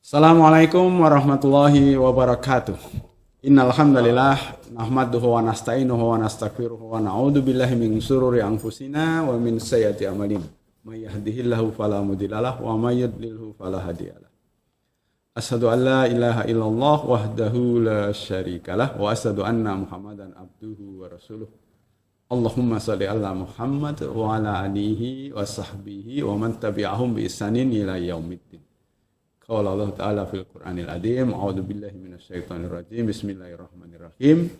Assalamualaikum warahmatullahi wabarakatuh. Innal hamdalillah nahmaduhu wa nasta'inuhu wa nastaghfiruhu wa na'udzu billahi min shururi anfusina wa min sayyiati a'malina. May yahdihillahu fala mudhillalah wa may yudlilhu fala hadiyalah. Asyhadu an la ilaha illallah wahdahu la syarikalah wa asyhadu anna Muhammadan abduhu wa rasuluh. Allahumma shalli ala Muhammad wa ala alihi wa sahbihi wa man tabi'ahum bi ihsanin ila yaumiddin. Qala Allah Ta'ala fil Qur'anil Azim, a'udzu billahi minasyaitonir rajim. Bismillahirrahmanirrahim.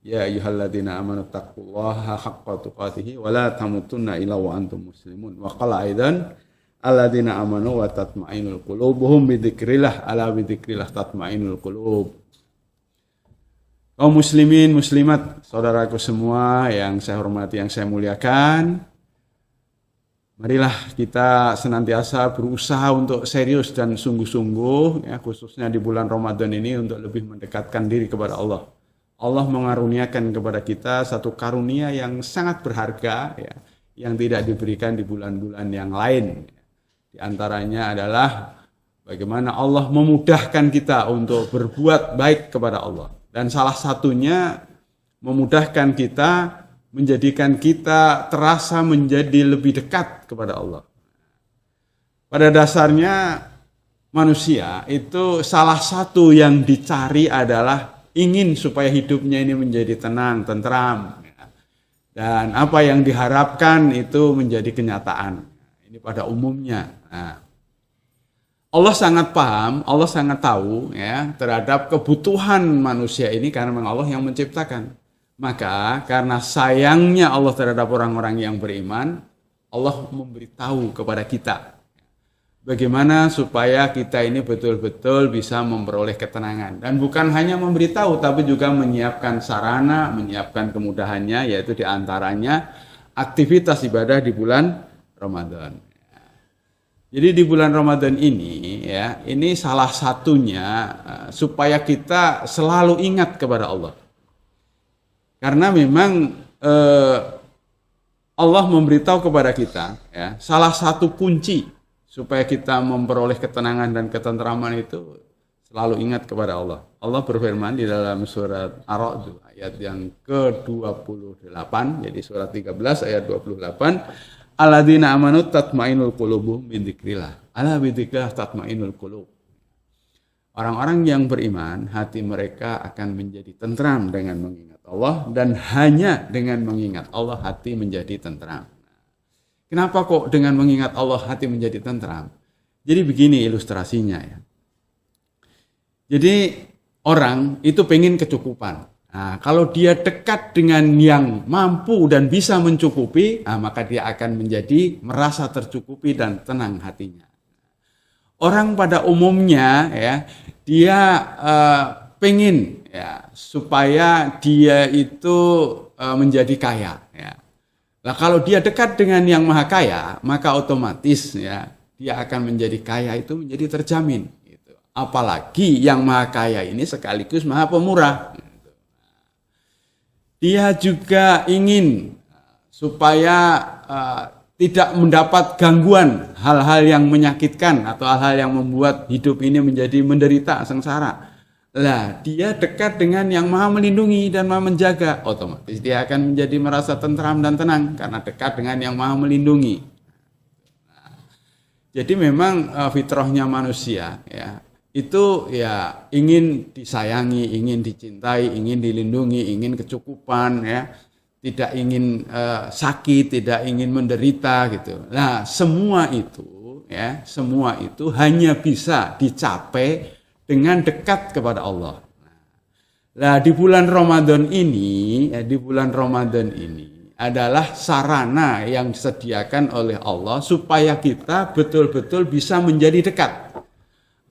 Ya ayyuhalladzina amanu taqullaha haqqa tuqatih wa la tamutunna illa wa antum muslimun. Wa qala aidan alladzina amanu wa tatma'innul qulubuhum bi dzikrillah, ala bi dzikrillah tatma'innul qulub. Kaum muslimin muslimat, saudaraku semua yang saya hormati, yang saya muliakan, marilah kita senantiasa berusaha untuk serius dan sungguh-sungguh, ya, khususnya di bulan Ramadan ini untuk lebih mendekatkan diri kepada Allah. Allah mengaruniakan kepada kita satu karunia yang sangat berharga, ya, yang tidak diberikan di bulan-bulan yang lain. Di antaranya adalah bagaimana Allah memudahkan kita untuk berbuat baik kepada Allah. Dan salah satunya memudahkan kita, menjadikan kita terasa menjadi lebih dekat kepada Allah. Pada dasarnya manusia itu salah satu yang dicari adalah ingin supaya hidupnya ini menjadi tenang, tentram. Dan apa yang diharapkan itu menjadi kenyataan. Ini pada umumnya. Nah, Allah sangat paham, Allah sangat tahu, ya, terhadap kebutuhan manusia ini karena memang Allah yang menciptakan. Maka karena sayangnya Allah terhadap orang-orang yang beriman, Allah memberitahu kepada kita bagaimana supaya kita ini betul-betul bisa memperoleh ketenangan. Dan bukan hanya memberitahu, tapi juga menyiapkan sarana, menyiapkan kemudahannya, yaitu diantaranya aktivitas ibadah di bulan Ramadan. Jadi di bulan Ramadan ini, ya, ini salah satunya supaya kita selalu ingat kepada Allah. Karena memang Allah memberitahu kepada kita, ya, salah satu kunci supaya kita memperoleh ketenangan dan ketentraman itu selalu ingat kepada Allah. Allah berfirman di dalam surat Ar-Ra'd ayat yang ke-28, jadi surat 13 ayat 28, alladzina amanu tatma'innul qulubuhum bi dzikrillah. Ala bi dzikrillah tatma'innul qulub. Orang-orang yang beriman, hati mereka akan menjadi tentram dengan mengingat Allah, dan hanya dengan mengingat Allah hati menjadi tentram. Kenapa kok dengan mengingat Allah hati menjadi tentram? Jadi begini ilustrasinya, ya. Jadi orang itu pengen kecukupan. Nah, kalau dia dekat dengan yang mampu dan bisa mencukupi, maka dia akan menjadi merasa tercukupi dan tenang hatinya. Orang pada umumnya, ya, dia pengen, ya, supaya dia itu menjadi kaya, ya. Nah, kalau dia dekat dengan yang maha kaya, maka otomatis, ya, dia akan menjadi kaya itu menjadi terjamin. Gitu. Apalagi yang maha kaya ini sekaligus maha pemurah. Dia juga ingin supaya tidak mendapat gangguan, hal-hal yang menyakitkan atau hal-hal yang membuat hidup ini menjadi menderita, sengsara. Lah, dia dekat dengan yang maha melindungi dan maha menjaga, otomatis dia akan menjadi merasa tentram dan tenang karena dekat dengan yang maha melindungi. Nah, jadi memang fitrahnya manusia, ya, itu, ya, ingin disayangi, ingin dicintai, ingin dilindungi, ingin kecukupan, ya, tidak ingin sakit, tidak ingin menderita, gitu. Nah, semua itu, ya, semua itu hanya bisa dicapai dengan dekat kepada Allah. Nah, di bulan Ramadan ini, ya, di bulan Ramadan ini adalah sarana yang disediakan oleh Allah supaya kita betul-betul bisa menjadi dekat.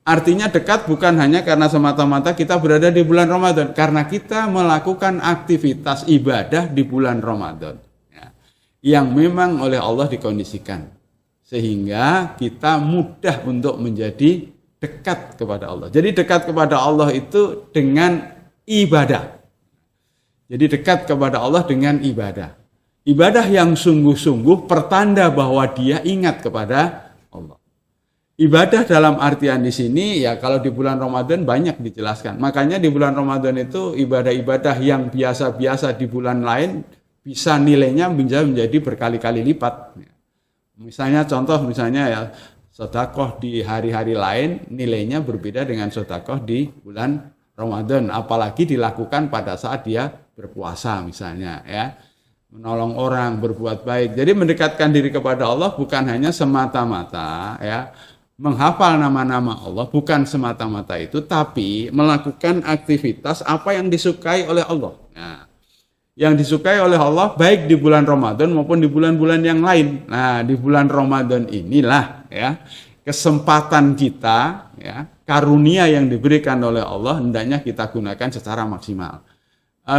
Artinya dekat bukan hanya karena semata-mata kita berada di bulan Ramadan, karena kita melakukan aktivitas ibadah di bulan Ramadan, ya, yang memang oleh Allah dikondisikan sehingga kita mudah untuk menjadi dekat kepada Allah. Jadi dekat kepada Allah itu dengan ibadah. Jadi dekat kepada Allah dengan ibadah. Ibadah yang sungguh-sungguh pertanda bahwa dia ingat kepada Allah. Ibadah dalam artian di sini ya kalau di bulan Ramadan banyak dijelaskan. Makanya di bulan Ramadan itu ibadah-ibadah yang biasa-biasa di bulan lain bisa nilainya menjadi berkali-kali lipat. Misalnya contoh ya sedekah di hari-hari lain nilainya berbeda dengan sedekah di bulan Ramadan, apalagi dilakukan pada saat dia berpuasa misalnya ya. Menolong orang, berbuat baik. Jadi mendekatkan diri kepada Allah bukan hanya semata-mata ya menghafal nama-nama Allah, bukan semata-mata itu, tapi melakukan aktivitas apa yang disukai oleh Allah. Nah, yang disukai oleh Allah baik di bulan Ramadan maupun di bulan-bulan yang lain. Nah, di bulan Ramadan inilah ya kesempatan kita ya, karunia yang diberikan oleh Allah hendaknya kita gunakan secara maksimal.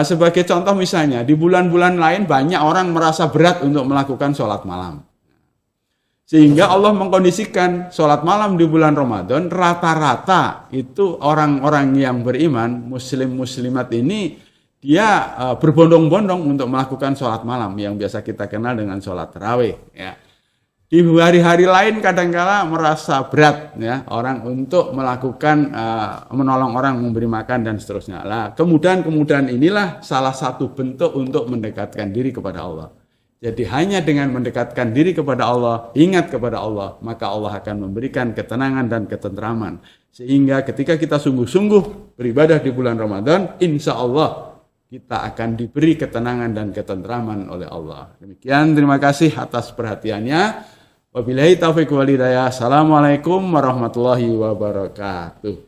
Sebagai contoh misalnya, di bulan-bulan lain banyak orang merasa berat untuk melakukan sholat malam. Sehingga Allah mengkondisikan sholat malam di bulan Ramadan, rata-rata itu orang-orang yang beriman, muslim-muslimat ini, dia berbondong-bondong untuk melakukan sholat malam, yang biasa kita kenal dengan sholat tarawih. Ya. Di hari-hari lain kadang-kala merasa berat ya orang untuk melakukan, menolong orang, memberi makan, dan seterusnya. Nah, kemudahan-kemudahan inilah salah satu bentuk untuk mendekatkan diri kepada Allah. Jadi hanya dengan mendekatkan diri kepada Allah, ingat kepada Allah, maka Allah akan memberikan ketenangan dan ketentraman. Sehingga ketika kita sungguh-sungguh beribadah di bulan Ramadan, insya Allah kita akan diberi ketenangan dan ketentraman oleh Allah. Demikian, terima kasih atas perhatiannya. Wabillahi taufiq wal hidayah. Assalamualaikum warahmatullahi wabarakatuh.